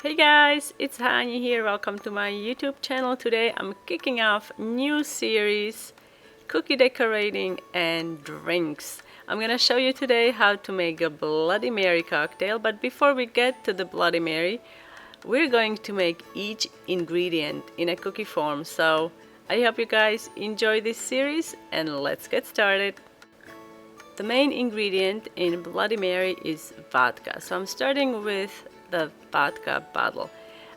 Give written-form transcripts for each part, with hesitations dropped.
Hey guys, it's Hani here. Welcome to my YouTube channel. Today I'm kicking off new series, cookie decorating and drinks. I'm gonna show you today how to make a Bloody Mary cocktail, but before we get to the Bloody Mary, we're going to make each ingredient in a cookie form. So I hope you guys enjoy this series and let's get started. The main ingredient in Bloody Mary is vodka. So I'm starting with the vodka bottle.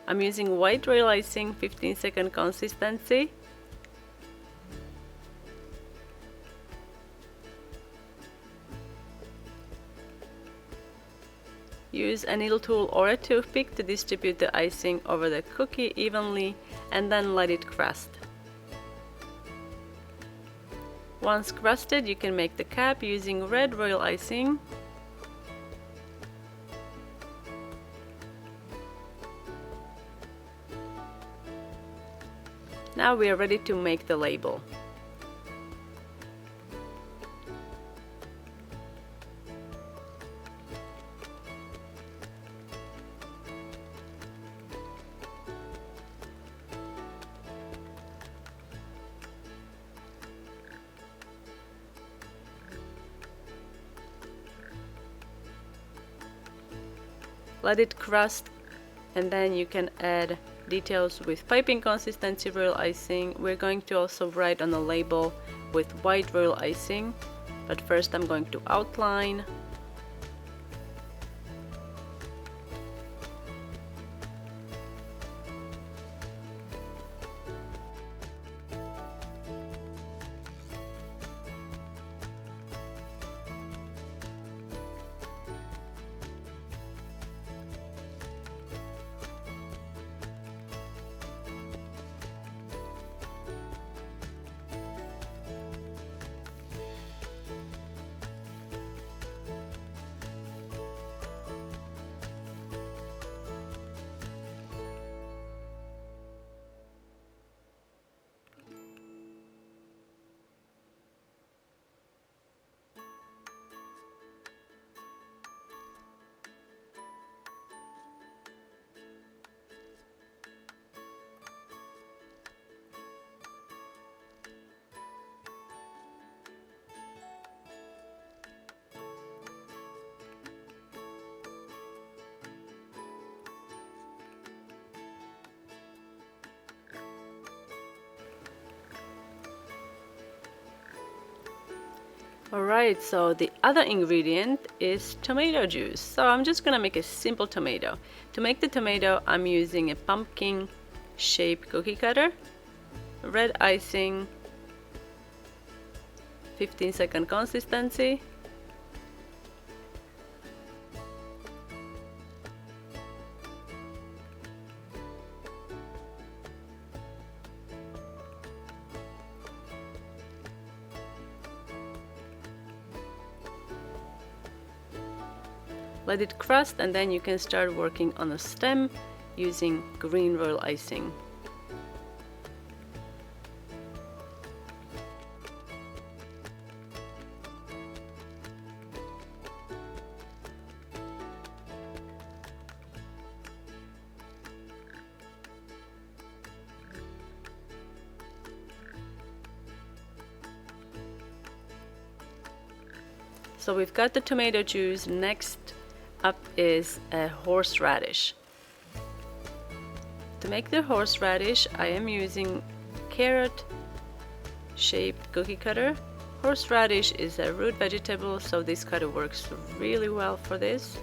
I'm using white royal icing, 15-second consistency. Use a needle tool or a toothpick to distribute the icing over the cookie evenly and then let it crust. Once crusted, you can make the cap using red royal icing. Now we are ready to make the label. Let it crust and then you can add details with piping consistency royal icing. We're going to also write on the label with white royal icing, but first I'm going to outline. Alright, so the other ingredient is tomato juice. So I'm just gonna make a simple tomato. To make the tomato, I'm using a pumpkin shaped cookie cutter, red icing, 15-second consistency, let it crust, and then you can start working on a stem using green royal icing. So we've got the tomato juice. Next up is a horseradish. To make the horseradish, I am using carrot shaped cookie cutter. Horseradish is a root vegetable, so this cutter works really well for this.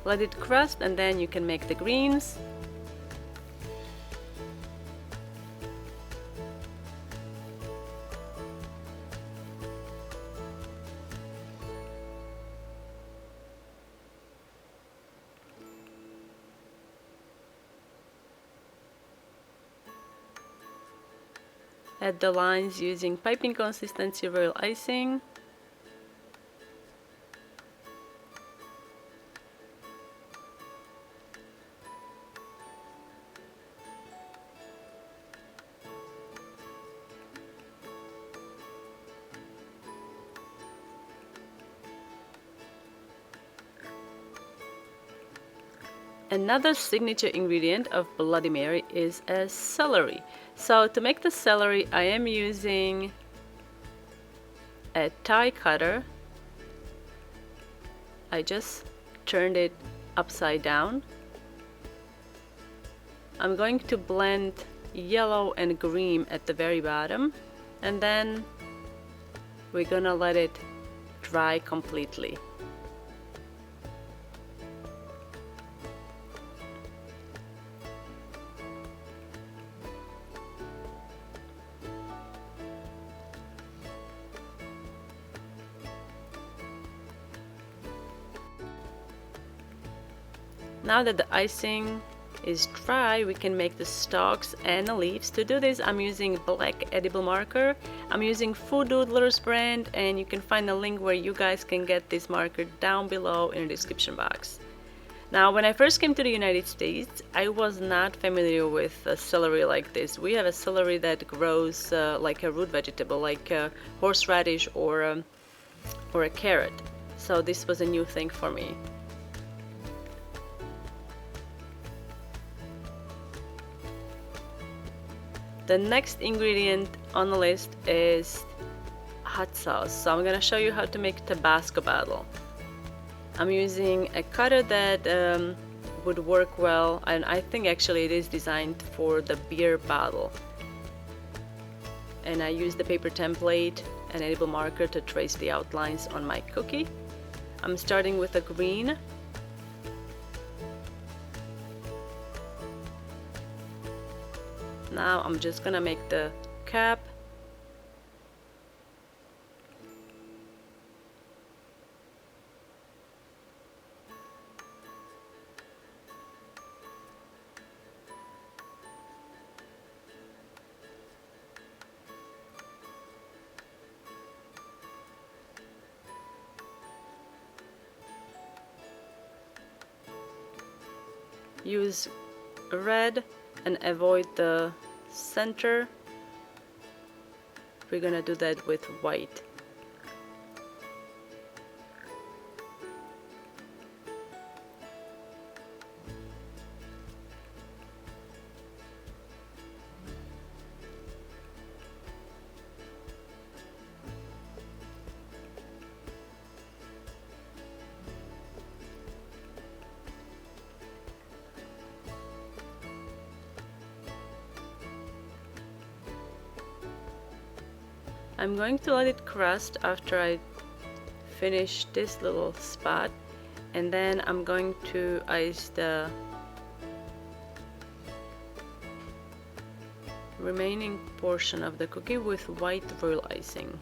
Let it crust and then you can make the greens. Add the lines using piping consistency royal icing. Another signature ingredient of Bloody Mary is a celery. So to make the celery, I am using a die cutter. I just turned it upside down. I'm going to blend yellow and green at the very bottom, and then we're gonna let it dry completely. Now that the icing is dry, we can make the stalks and the leaves. To do this, I'm using black edible marker. I'm using Food Doodlers brand, and you can find the link where you guys can get this marker down below in the description box. Now, when I first came to the United States, I was not familiar with celery like this. We have a celery that grows like a root vegetable, like a horseradish or a carrot. So this was a new thing for me. The next ingredient on the list is hot sauce. So I'm gonna show you how to make Tabasco bottle. I'm using a cutter that would work well, and I think actually it is designed for the beer bottle. And I use the paper template and edible marker to trace the outlines on my cookie. I'm starting with a green. Now I'm just gonna make the cap. Use red and avoid the center. We're gonna do that with white. I'm going to let it crust after I finish this little spot, and then I'm going to ice the remaining portion of the cookie with white royal icing.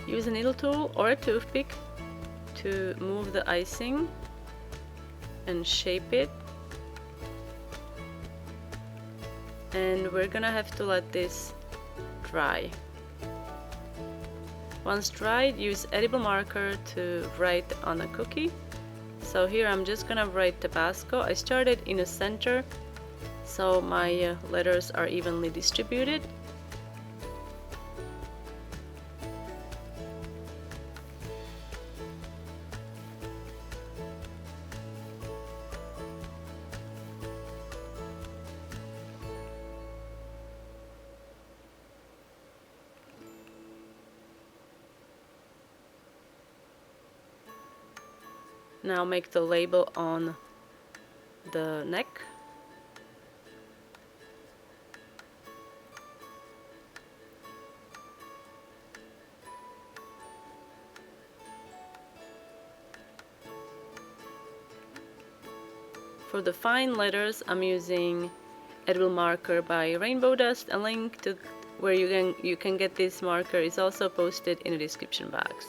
Use a needle tool or a toothpick to move the icing and shape it. And we're gonna have to let this dry. Once dried, use edible marker to write on a cookie. So here I'm just gonna write Tabasco. I started in the center, so my letters are evenly distributed. Now make the label on the neck. For the fine letters, I'm using edible marker by Rainbow Dust. A link to where you can get this marker is also posted in the description box.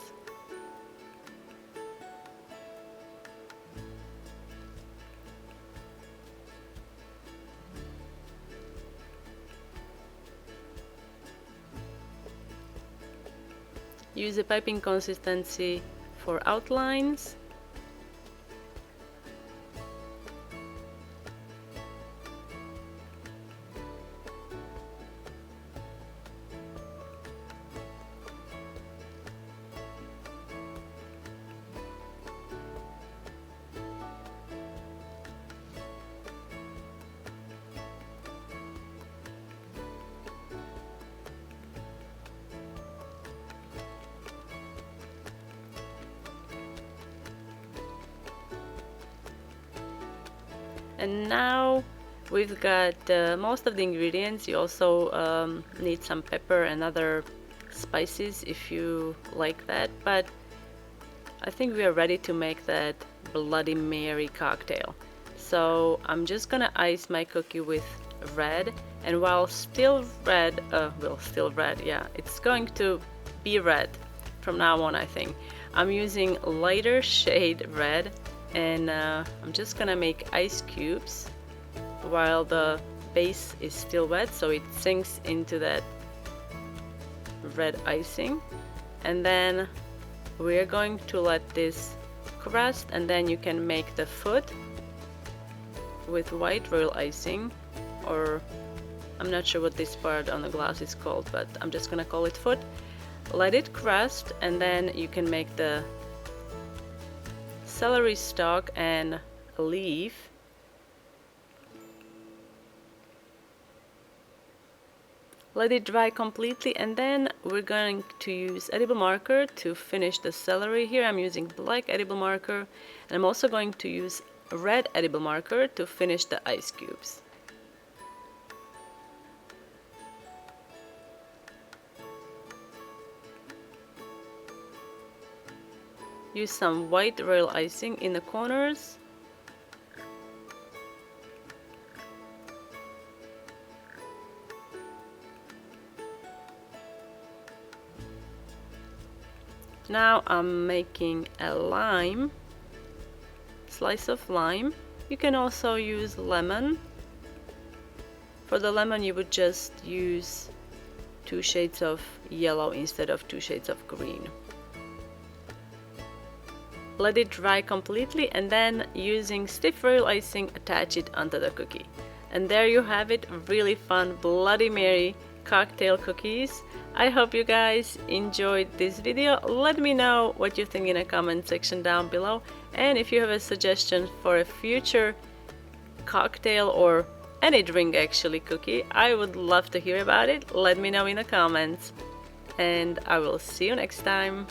Use a piping consistency for outlines. And now we've got most of the ingredients. You also need some pepper and other spices if you like that, but I think we are ready to make that Bloody Mary cocktail. So I'm just gonna ice my cookie with red, and while still red, yeah, it's going to be red from now on. I think I'm using lighter shade red, and I'm just gonna make ice cubes while the base is still wet, so it sinks into that red icing. And then we're going to let this crust, and then you can make the foot with white royal icing, or I'm not sure what this part on the glass is called, but I'm just gonna call it foot. Let it crust, and then you can make the celery stalk and a leaf. Let it dry completely, and then we're going to use edible marker to finish the celery. Here I'm using black edible marker, and I'm also going to use red edible marker to finish the ice cubes. Use some white royal icing in the corners. Now I'm making a lime, slice of lime. You can also use lemon. For the lemon you would just use 2 shades of yellow instead of 2 shades of green. Let it dry completely, and then using stiff royal icing attach it onto the cookie. And there you have it, really fun Bloody Mary cocktail cookies. I hope you guys enjoyed this video. Let me know what you think in the comment section down below, and if you have a suggestion for a future cocktail or any drink actually cookie, I would love to hear about it. Let me know in the comments, and I will see you next time.